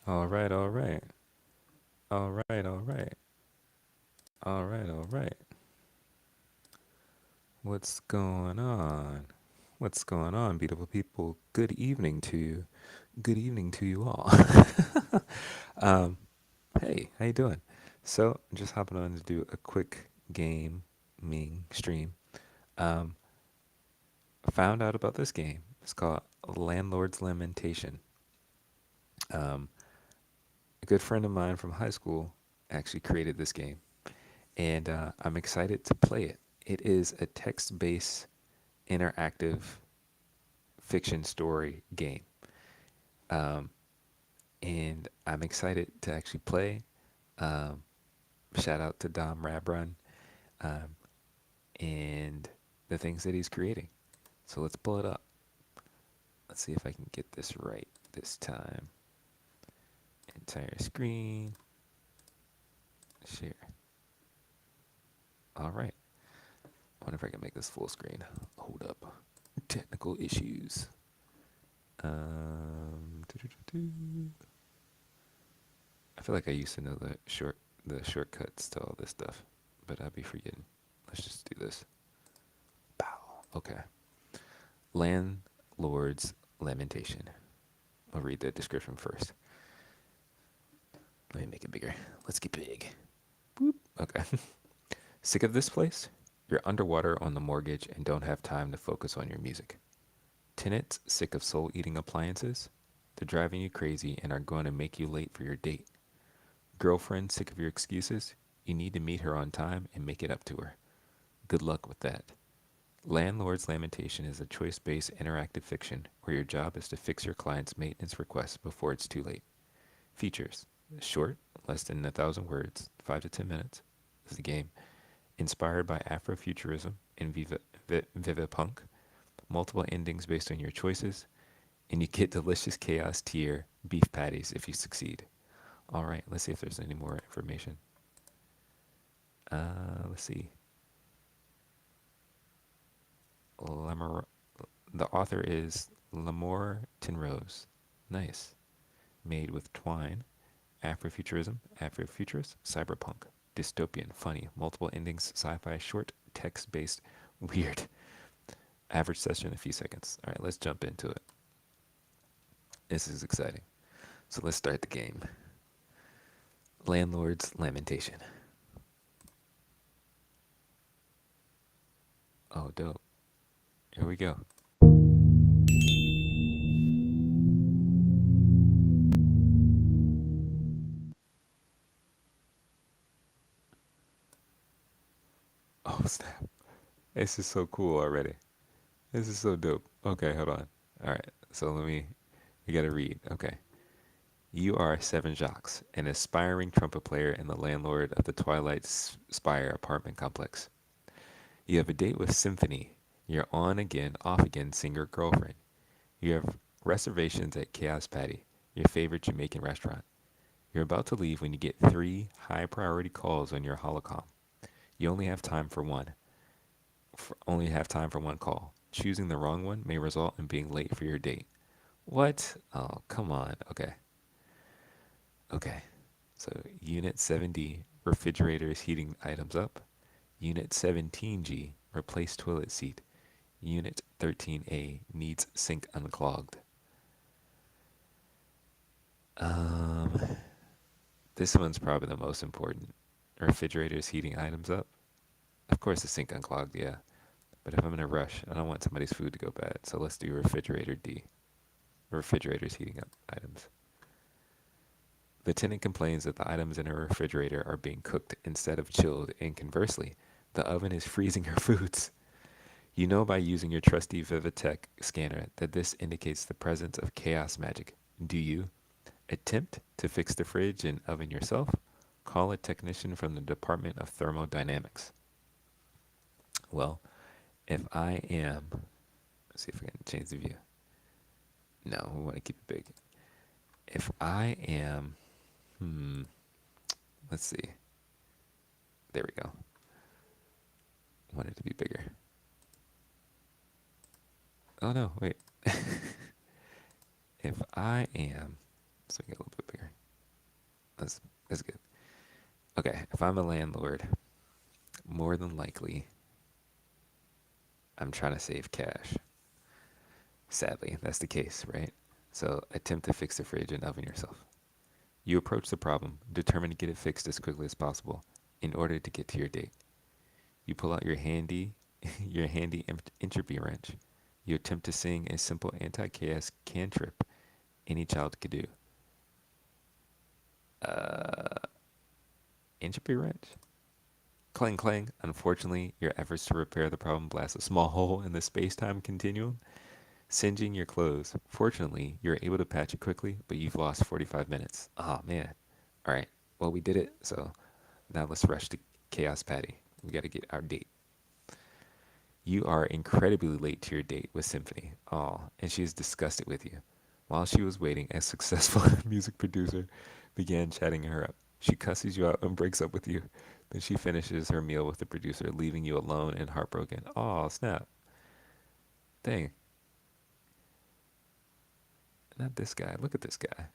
All right, all right. All right, all right. All right, all right. What's going on? What's going on, beautiful people? Good evening to you. Good evening to you all. um, hey, how you doing? So, just hopping on to do a quick gaming stream. Um, found out about this game. It's called Landlord's Lamentation. Um, a good friend of mine from high school actually created this game, and I'm excited to play it. It is a text-based interactive fiction story game. Um, and I'm excited to actually play. Um, Shout out to Dom Rabrun um, and the things that he's creating. So let's pull it up. Let's see if I can get this right this time. Entire screen, share. All right. I wonder if I can make this full screen. Hold up. Technical issues. Doo-doo-doo-doo. I feel like I used to know the shortcuts to all this stuff, but I'd be forgetting. Let's just do this. Bow. Okay. Landlord's Lamentation. I'll read the description first. Let me make it bigger. Let's get big. Boop. Okay. Sick of this place? You're underwater on the mortgage and don't have time to focus on your music. Tenants sick of soul eating appliances? They're driving you crazy and are going to make you late for your date. Girlfriend sick of your excuses? You need to meet her on time and make it up to her. Good luck with that. Landlord's Lamentation is a choice based interactive fiction where your job is to fix your client's maintenance requests before it's too late. Features: short, less than 1,000 words, 5 to 10 minutes. This is the game. Inspired by Afrofuturism and Viva Punk. Multiple endings based on your choices. And you get delicious chaos tier beef patties if you succeed. All right, let's see if there's any more information. Let's see. Lamar- the author is Lamore Tinrose. Nice. Made with Twine. Afrofuturist, cyberpunk, dystopian, funny, multiple endings, sci-fi, short, text-based, weird. Average session a few seconds. All right, let's jump into it. This is exciting. So let's start the game. Landlord's Lamentation. Oh, dope. Here we go. Oh, snap. This is so cool already. This is so dope. Okay, hold on. All right, so we gotta read. Okay. You are Seven Jacques, an aspiring trumpet player and the landlord of the Twilight Spire apartment complex. You have a date with Symphony, your on again, off again singer girlfriend. You have reservations at Chaos Patty, your favorite Jamaican restaurant. You're about to leave when you get three high priority calls on your holocom. You only have time for one call. Choosing the wrong one may result in being late for your date. What? Oh, come on. Okay. Okay. So Unit 7D, refrigerators heating items up. Unit 17G, replace toilet seat. Unit 13A, needs sink unclogged. Um, this one's probably the most important. Refrigerators heating items up. Of course, the sink unclogged, yeah. But if I'm in a rush, I don't want somebody's food to go bad. So let's do refrigerator D. Refrigerators heating up items. The tenant complains that the items in her refrigerator are being cooked instead of chilled, and conversely, the oven is freezing her foods. You know by using your trusty Vivitech scanner that this indicates the presence of chaos magic. Do you attempt to fix the fridge and oven yourself? Call a technician from the Department of Thermodynamics. Well, if I am, let's see if I can change the view. No, we want to keep it big. If I am, let's see. There we go. Want it to be bigger. Oh no, wait. If I am Let's make it a little bit bigger. That's good. Okay, if I'm a landlord, more than likely I'm trying to save cash. Sadly, that's the case, right? So attempt to fix the fridge and oven yourself. You approach the problem, determined to get it fixed as quickly as possible in order to get to your date. You pull out your handy your handy entropy wrench. You attempt to sing a simple anti-chaos cantrip any child could do. Uh, entropy wrench? Clang clang. Unfortunately, your efforts to repair the problem blast a small hole in the space-time continuum, singeing your clothes. Fortunately, you're able to patch it quickly, but you've lost 45 minutes. Oh man. All right. Well, we did it. So now let's rush to Chaos Patty. We got to get our date. You are incredibly late to your date with Symphony. Oh, and she is disgusted with you. While she was waiting, a successful music producer began chatting her up. She cusses you out and breaks up with you. Then she finishes her meal with the producer, leaving you alone and heartbroken. Oh, snap. Dang. Not this guy. Look at this guy.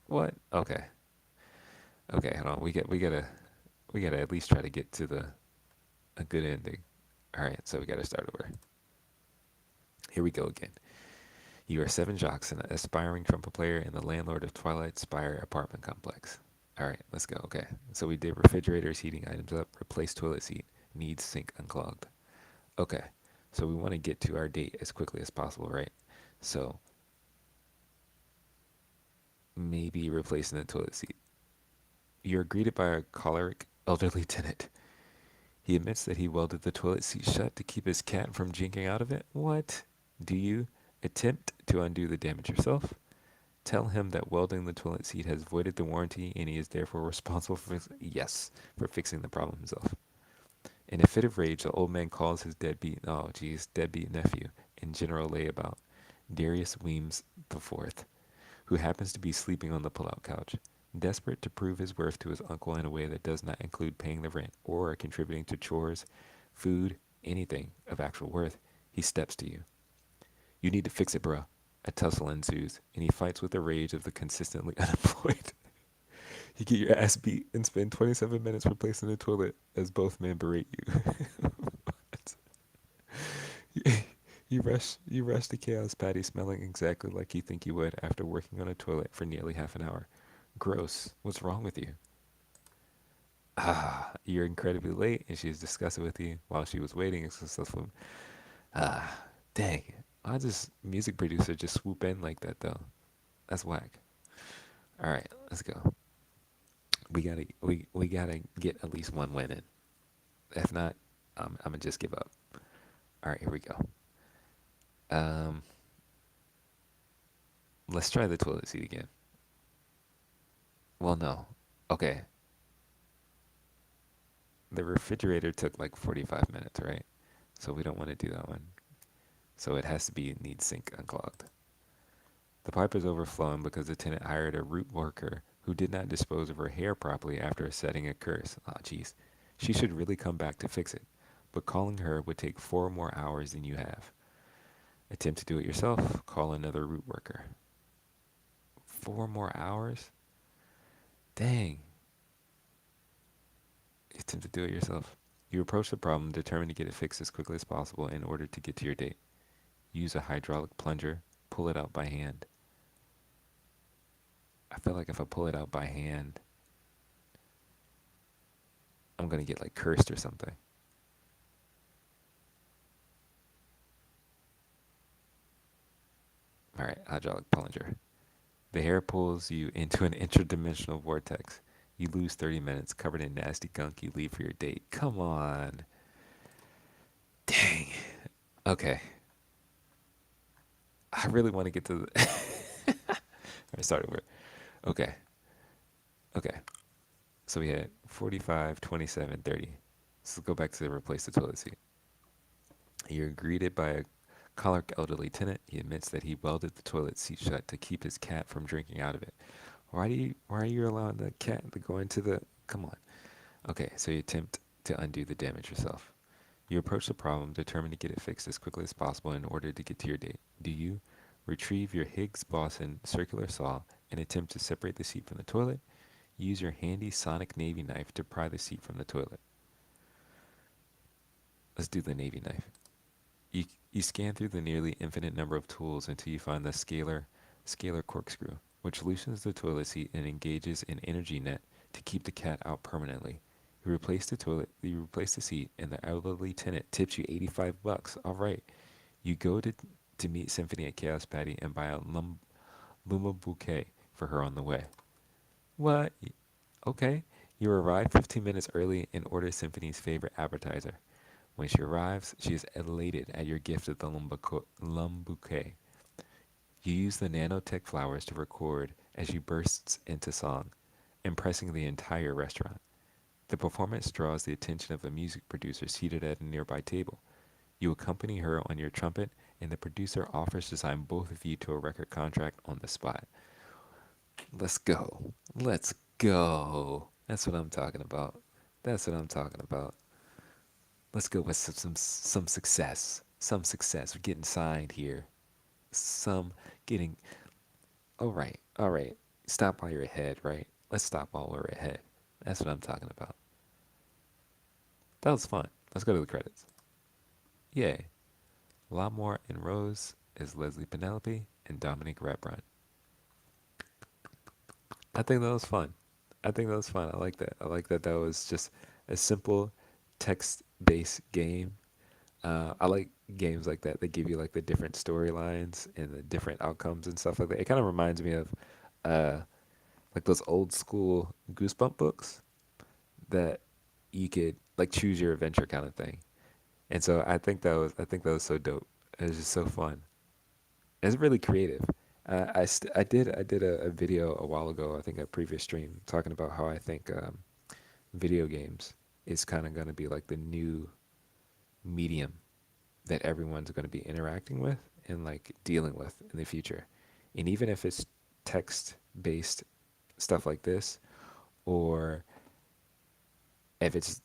What? Okay. Okay, hold on. We gotta at least try to get to the a good ending. Alright, so we gotta start over. Here we go again. You are seven jocks and an aspiring trumpet player and the landlord of Twilight Spire apartment complex. All right, let's go. Okay, so we did refrigerators, heating items up, replace toilet seat, needs sink unclogged. Okay, so we want to get to our date as quickly as possible, right? So maybe replacing the toilet seat. You're greeted by a choleric elderly tenant. He admits that he welded the toilet seat shut to keep his cat from drinking out of it. What? Do you attempt to undo the damage yourself? Tell him that welding the toilet seat has voided the warranty and he is therefore responsible for fixing the problem himself. In a fit of rage, the old man calls his deadbeat nephew and general layabout, Darius Weems the Fourth, who happens to be sleeping on the pull-out couch. Desperate to prove his worth to his uncle in a way that does not include paying the rent or contributing to chores, food, anything of actual worth, he steps to you. You need to fix it, bruh. A tussle ensues, and he fights with the rage of the consistently unemployed. You get your ass beat and spend 27 minutes replacing the toilet as both men berate you. You rush the chaos patty smelling exactly like you think you would after working on a toilet for nearly half an hour. Gross. What's wrong with you? Ah, you're incredibly late, and she is disgusted with you while she was waiting. It's successful. Ah, dang. Why does this music producer just swoop in like that, though? That's whack. All right, let's go. We gotta get at least one win in. If not, I'm gonna just give up. All right, here we go. Um, let's try the toilet seat again. Well, no. Okay, the refrigerator took like 45 minutes, right? So we don't want to do that one. So it has to be needs sink unclogged. The pipe is overflowing because the tenant hired a root worker who did not dispose of her hair properly after setting a curse. Ah, jeez. She should really come back to fix it. But calling her would take 4 more hours than you have. Attempt to do it yourself. Call another root worker. 4 more hours? Dang. Attempt to do it yourself. You approach the problem determined to get it fixed as quickly as possible in order to get to your date. Use a hydraulic plunger. Pull it out by hand. I feel like if I pull it out by hand, I'm gonna get like cursed or something. All right, hydraulic plunger. The hair pulls you into an interdimensional vortex. You lose 30 minutes covered in nasty gunk you leave for your date. Come on. Dang. Okay. I really want to get to the. All right, start over. Okay. Okay. So we had 45, 27, 30. So let's go back to replace the toilet seat. You're greeted by a choleric elderly tenant. He admits that he welded the toilet seat shut to keep his cat from drinking out of it. Why are you allowing the cat to go into the come on. Okay, so you attempt to undo the damage yourself. You approach the problem determined to get it fixed as quickly as possible in order to get to your date. Do you Retrieve your Higgs-Boson circular saw and attempt to separate the seat from the toilet. Use your handy sonic navy knife to pry the seat from the toilet. Let's do the navy knife. You scan through the nearly infinite number of tools until you find the scalar corkscrew, which loosens the toilet seat and engages an energy net to keep the cat out permanently. You replace the seat, and the elderly tenant tips you 85 bucks. All right. You go to meet Symphony at Chaos Patty and buy a Luma bouquet for her on the way. What? Okay. You arrive 15 minutes early and order Symphony's favorite appetizer. When she arrives, she is elated at your gift of the lum bouquet. You use the nanotech flowers to record as she bursts into song, impressing the entire restaurant. The performance draws the attention of a music producer seated at a nearby table. You accompany her on your trumpet, and the producer offers to sign both of you to a record contract on the spot. Let's go. Let's go. That's what I'm talking about. That's what I'm talking about. Let's go with some success. Some success. We're getting signed here. Some getting. All right. All right. Stop while you're ahead, right? Let's stop while we're ahead. That's what I'm talking about. That was fun. Let's go to the credits. Yay. Lamore and Rose is Leslie Penelope and Dominic Ratbrun. I think that was fun. I think that was fun. I like that. I like that that was just a simple text-based game. I like games like that. They give you like the different storylines and the different outcomes and stuff like that. It kind of reminds me of uh, like those old school Goosebump books that you could like choose your adventure kind of thing. And so I think that was so dope. It was just so fun. It's really creative. I did a video a while ago, I think a previous stream, talking about how I think video games is kind of going to be like the new medium that everyone's going to be interacting with and like dealing with in the future. And even if it's text based stuff like this, or if it's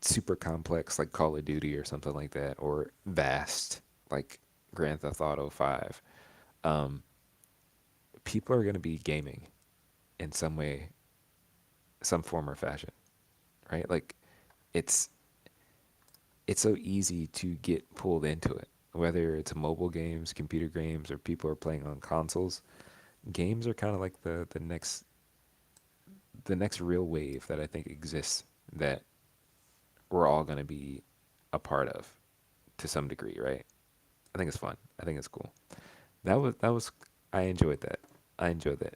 super complex like Call of Duty or something like that, or vast like Grand Theft Auto 5, um, people are going to be gaming in some way, some form or fashion, right? Like it's it's so easy to get pulled into it, whether it's mobile games, computer games, or people are playing on consoles. Games are kind of like the next real wave that I think exists that we're all going to be a part of to some degree, right? I think it's fun. I think it's cool. That was I enjoyed that. I enjoyed that.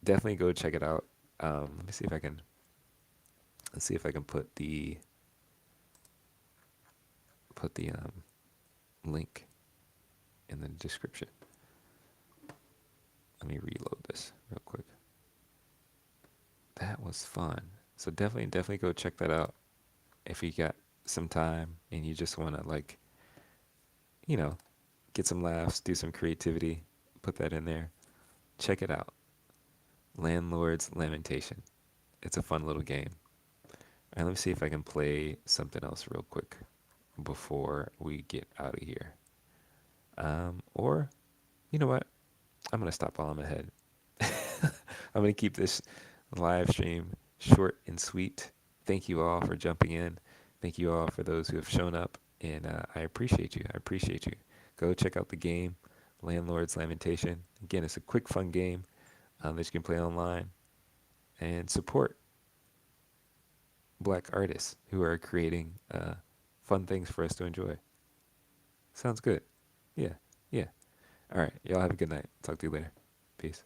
Definitely go check it out. Let me see if I can let's see if I can put the link in the description. Let me reload this real quick. That was fun. So definitely go check that out if you got some time and you just want to like, you know, get some laughs, do some creativity, put that in there. Check it out. Landlord's Lamentation. It's a fun little game. And let me see if I can play something else real quick before we get out of here. Or, you know what? I'm going to stop while I'm ahead. I'm going to keep this live stream short and sweet. Thank you all for jumping in. Thank you all for those who have shown up. And I appreciate you. I appreciate you. Go check out the game, Landlord's Lamentation. Again, it's a quick, fun game that you can play online and support black artists who are creating fun things for us to enjoy. Sounds good. Yeah, yeah. All right. Y'all have a good night. Talk to you later. Peace.